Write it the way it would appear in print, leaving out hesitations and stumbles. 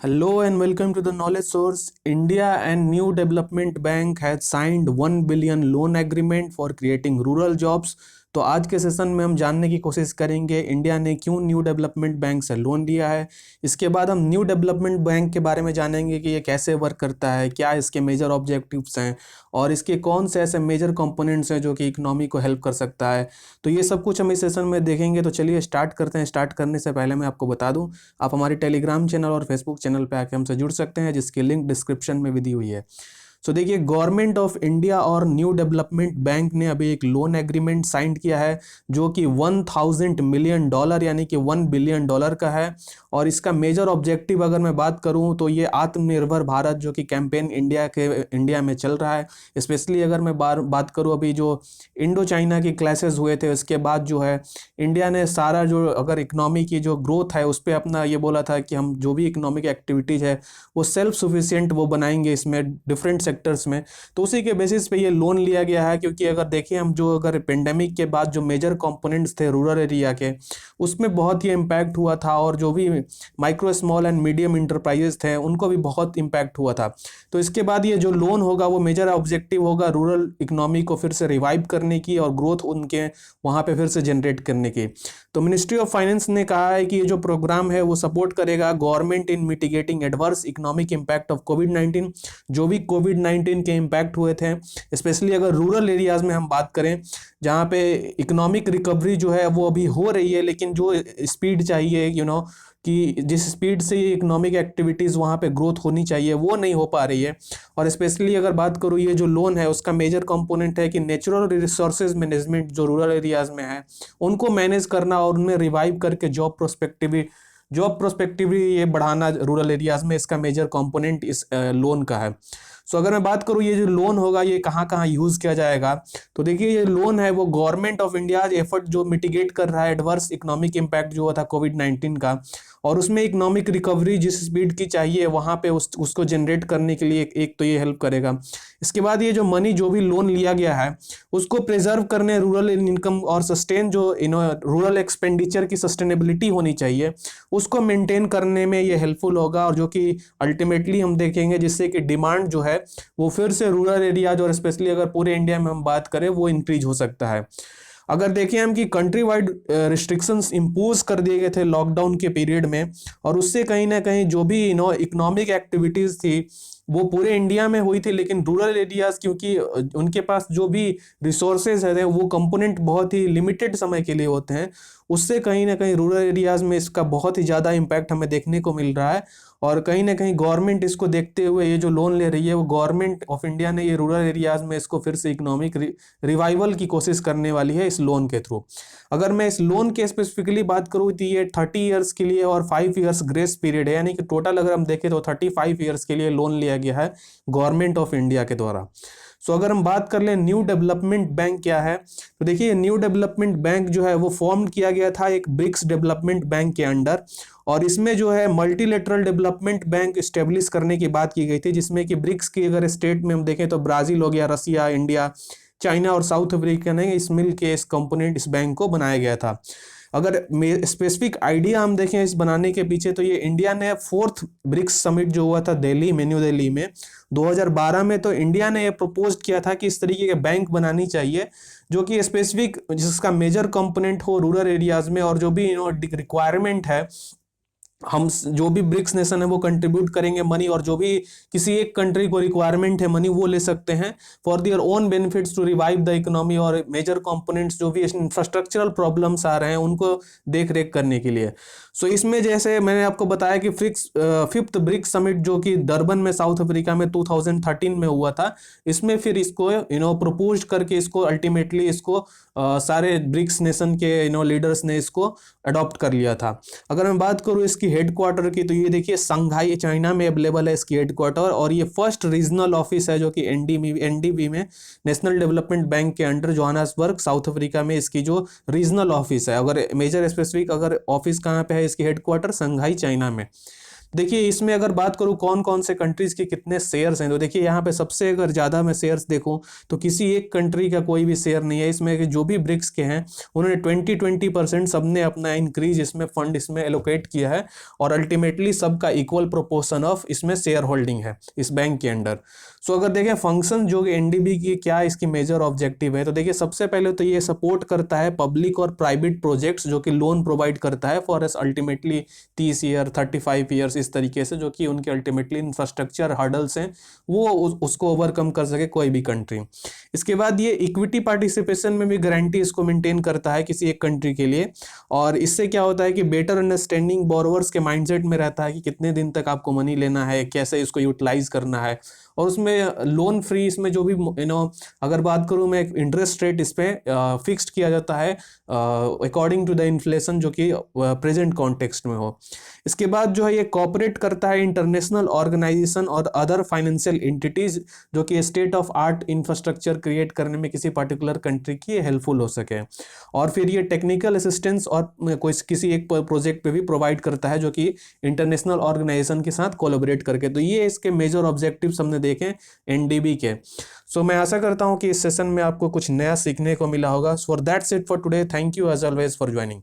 Hello and welcome to the Knowledge Source. India and New Development Bank has signed 1 billion loan agreement for creating rural jobs. तो आज के session में हम जानने की कोशिश करेंगे इंडिया ने क्यों न्यू डेवलपमेंट बैंक से लोन लिया है। इसके बाद हम न्यू डेवलपमेंट बैंक के बारे में जानेंगे कि ये कैसे वर्क करता है, क्या इसके मेजर ऑब्जेक्टिव्स हैं और इसके कौन से ऐसे मेजर कंपोनेंट्स हैं जो कि इकोनॉमी को हेल्प कर सकता है। तो ये सब कुछ हम इस सेशन में देखेंगे। तो चलिए स्टार्ट करते हैं। स्टार्ट करने से पहले मैं आपको बता दूं, आप हमारे टेलीग्राम चैनल और फेसबुक चैनल पे आके हमसे जुड़ सकते हैं, जिसकी लिंक डिस्क्रिप्शन में भी दी हुई है। सो देखिए, गवर्नमेंट ऑफ इंडिया और न्यू डेवलपमेंट बैंक ने अभी एक लोन एग्रीमेंट साइन किया है जो कि 1000 मिलियन डॉलर यानी कि 1 बिलियन डॉलर का है। और इसका मेजर ऑब्जेक्टिव अगर मैं बात करूं तो ये आत्मनिर्भर भारत जो कि कैंपेन इंडिया में चल रहा है। स्पेशली अगर मैं बात करूं, अभी जो इंडो चाइना की क्लैशेस हुए थे उसके बाद जो है इंडिया ने सारा जो अगर इकोनॉमी की जो ग्रोथ है उस पर अपना ये बोला था कि हम जो भी इकोनॉमिक एक्टिविटीज़ है वो सेल्फ सफिशिएंट वो बनाएंगे इसमें डिफरेंट सेक्टर्स में। तो उसी के बेसिस पे ये लोन लिया गया है, क्योंकि अगर देखिए हम जो अगर पेंडेमिक के बाद जो मेजर कंपोनेंट्स थे रूरल एरिया के, उसमें बहुत ही इम्पैक्ट हुआ था और जो भी micro small and medium enterprises थे उनको भी बहुत इम्पैक्ट हुआ था। तो इसके बाद ये जो लोन होगा वो मेजर ऑब्जेक्टिव होगा रूरल इकोनॉमी को फिर से रिवाइव करने की और ग्रोथ उनके वहाँ पे फिर से जनरेट करने की। तो मिनिस्ट्री ऑफ फाइनेंस ने कहा है कि ये जो प्रोग्राम है वो सपोर्ट करेगा government in mitigating adverse economic impact of कोविड-19। जो भी कोविड-19 के इम्पैक्ट हुए थे, स्पेशली अगर रूरल एरियाज में हम बात करें जहाँ पे इकोनॉमिक रिकवरी जो है वो अभी हो रही है, लेकिन जो स्पीड चाहिए कि जिस स्पीड से ये इकोनॉमिक एक्टिविटीज़ वहाँ पे ग्रोथ होनी चाहिए वो नहीं हो पा रही है। और स्पेशली अगर बात करूँ, ये जो लोन है उसका मेजर कंपोनेंट है कि नेचुरल रिसोर्सेज मैनेजमेंट जो रूरल एरियाज़ में है उनको मैनेज करना और उनमें रिवाइव करके जॉब प्रोस्पेक्टिव ये बढ़ाना रूरल एरियाज़ में, इसका मेजर कंपोनेंट इस लोन का है। सो अगर मैं बात करूँ ये जो लोन होगा ये कहाँ कहाँ यूज़ किया जाएगा, तो देखिए ये लोन है वो गवर्नमेंट ऑफ इंडिया एफर्ट जो मिटिगेट कर रहा है एडवर्स इकोनॉमिक इम्पैक्ट जो हुआ था कोविड-19 का, और उसमें इकोनॉमिक रिकवरी जिस स्पीड की चाहिए वहाँ पे उसको जनरेट करने के लिए एक तो ये हेल्प करेगा। इसके बाद ये जो मनी जो भी लोन लिया गया है उसको प्रिजर्व करने, रूरल इनकम और सस्टेन जो रूरल एक्सपेंडिचर की सस्टेनेबिलिटी होनी चाहिए उसको मेंटेन करने में ये हेल्पफुल होगा, और जो कि अल्टीमेटली हम देखेंगे जिससे कि डिमांड जो है वो फिर से रूरल एरियाज और स्पेशली अगर पूरे इंडिया में हम बात करें वो इंक्रीज हो सकता है। अगर देखें हम कि कंट्री वाइड रिस्ट्रिक्शंस इम्पोज कर दिए गए थे लॉकडाउन के पीरियड में, और उससे कहीं ना कहीं जो भी इकोनॉमिक एक्टिविटीज़ थी वो पूरे इंडिया में हुई थी, लेकिन रूरल एरियाज क्योंकि उनके पास जो भी रिसोर्सेज है वो कंपोनेंट बहुत ही लिमिटेड समय के लिए होते हैं, उससे कहीं ना कहीं रूरल एरियाज में इसका बहुत ही ज़्यादा इम्पैक्ट हमें देखने को मिल रहा है। और कहीं ना कहीं गवर्नमेंट इसको देखते हुए ये जो लोन ले रही है वो गवर्नमेंट ऑफ इंडिया ने ये रूरल एरियाज में इसको फिर से इकोनॉमिक रिवाइवल की कोशिश करने वाली है इस लोन के थ्रू। अगर मैं इस लोन के स्पेसिफिकली बात करूँ तो ये 30 ईयर्स के लिए और 5 ईयर्स ग्रेस पीरियड है, यानी कि टोटल अगर हम देखें तो 35 ईयर्स के लिए लोन लिया गया है गवर्नमेंट ऑफ इंडिया के द्वारा। सो अगर हम बात कर लें न्यू डेवलपमेंट बैंक क्या है, तो देखिए न्यू डेवलपमेंट बैंक जो है वो फॉर्म किया गया था एक ब्रिक्स डेवलपमेंट बैंक के अंडर, और इसमें जो है मल्टीलेटरल डेवलपमेंट बैंक स्टेब्लिश करने की बात की गई थी, जिसमें कि ब्रिक्स की अगर स्टेट में हम देखें तो ब्राज़ील हो गया, रसिया, इंडिया, चाइना और साउथ अफ्रीका ने इस मिल के इस कंपोनेंट इस बैंक को बनाया गया था। अगर स्पेसिफिक आइडिया हम देखें इस बनाने के पीछे, तो ये इंडिया ने 4th ब्रिक्स समिट जो हुआ था दिल्ली में, न्यू दिल्ली में 2012 में, तो इंडिया ने ये प्रपोज किया था कि इस तरीके के बैंक बनानी चाहिए जो कि स्पेसिफिक जिसका मेजर कंपोनेंट हो रूरल एरियाज में, और जो भी रिक्वायरमेंट है हम जो भी ब्रिक्स नेशन है वो कंट्रीब्यूट करेंगे मनी, और जो भी किसी एक कंट्री को रिक्वायरमेंट है मनी वो ले सकते हैं for their own benefits to revive the economy, और मेजर कंपोनेंट्स जो भी इंफ्रास्ट्रक्चरल प्रॉब्लम्स आ रहे हैं उनको देख रेख करने के लिए। सो इसमें जैसे मैंने आपको बताया कि 5th ब्रिक्स समिट जो कि डरबन में साउथ अफ्रीका में 2013 में हुआ था, इसमें फिर इसको प्रपोज करके इसको अल्टीमेटली इसको सारे ब्रिक्स नेशन के लीडर्स ने इसको अडॉप्ट कर लिया था। अगर मैं बात करूँ इसकी हेडक्वार्टर की, तो ये देखिए संघाई चाइना में अवेलेबल है इसकी हेडक्वार्टर, और ये फर्स्ट रीजनल ऑफिस है जो कि एनडीबी में नेशनल डेवलपमेंट बैंक के अंडर जोहान्सबर्ग साउथ अफ्रीका में इसकी जो रीजनल ऑफिस है। अगर मेजर स्पेसिफिक अगर ऑफिस कहाँ पे है इसकी हेडक्वार्टर संघाई चाइना में। देखिए इसमें अगर बात करूँ कौन कौन से कंट्रीज के कितने शेयर्स हैं, तो देखिए यहाँ पे सबसे अगर ज़्यादा मैं शेयर्स देखूँ तो किसी एक कंट्री का कोई भी शेयर नहीं है इसमें। कि जो भी ब्रिक्स के हैं उन्होंने 20-20% सबने अपना इंक्रीज इसमें फंड इसमें एलोकेट किया है, और अल्टीमेटली सबका इक्वल प्रोपोर्शन ऑफ इसमें शेयर होल्डिंग है इस बैंक के अंडर। सो अगर देखें फंक्शन जो एनडीबी की क्या इसकी मेजर ऑब्जेक्टिव है, तो देखिए सबसे पहले तो ये सपोर्ट करता है पब्लिक और प्राइवेट प्रोजेक्ट्स जो कि लोन प्रोवाइड करता है for S ultimately 30 year 35 years इस तरीके से, जो कि उनके अल्टीमेटली इंफ्रास्ट्रक्चर हर्डल्स हैं वो उसको ओवरकम कर सके कोई भी कंट्री। इसके बाद ये इक्विटी पार्टिसिपेशन में भी गारंटी इसको मेंटेन करता है किसी एक कंट्री के लिए, और इससे क्या होता है कि बेटर अंडरस्टैंडिंग बोरोवर्स के माइंडसेट में रहता है कि कितने दिन तक आपको मनी लेना है, कैसे इसको यूटिलाइज करना है। और उसमें लोन फ्री इसमें जो भी अगर बात करूं मैं, इंटरेस्ट रेट इस पे फिक्स्ड किया जाता है अकॉर्डिंग टू द इन्फ्लेशन जो कि प्रेजेंट कॉन्टेक्स्ट में हो। इसके बाद जो है ये कॉपरेट करता है इंटरनेशनल ऑर्गेनाइजेशन और अदर फाइनेंशियल एंटिटीज जो कि state of art infrastructure create करने में किसी पर्टिकुलर कंट्री की हेल्पफुल हो सके। और फिर ये टेक्निकल असिस्टेंस और कोई किसी एक प्रोजेक्ट पे भी प्रोवाइड करता है जो कि इंटरनेशनल ऑर्गेनाइजेशन के साथ कोलैबोरेट करके। तो ये इसके मेजर ऑब्जेक्टिव्स हमने देखें एनडीबी के। सो मैं आशा करता हूं कि इस सेशन में आपको कुछ नया सीखने को मिला होगा। For that's it for today, thank you as always for joining.